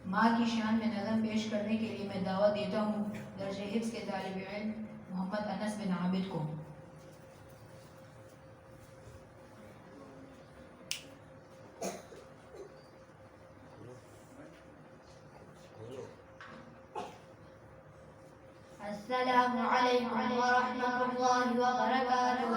माँ की शान में नज़म पेश करने के लिए मैं दावा देता हूँ दर्जे हिफ्ज़ के तालिब इल्म मोहम्मद अनस बिन आबिद को। अस्सलामु अलैकुम व रहमतुल्लाहि व बरकातुहू।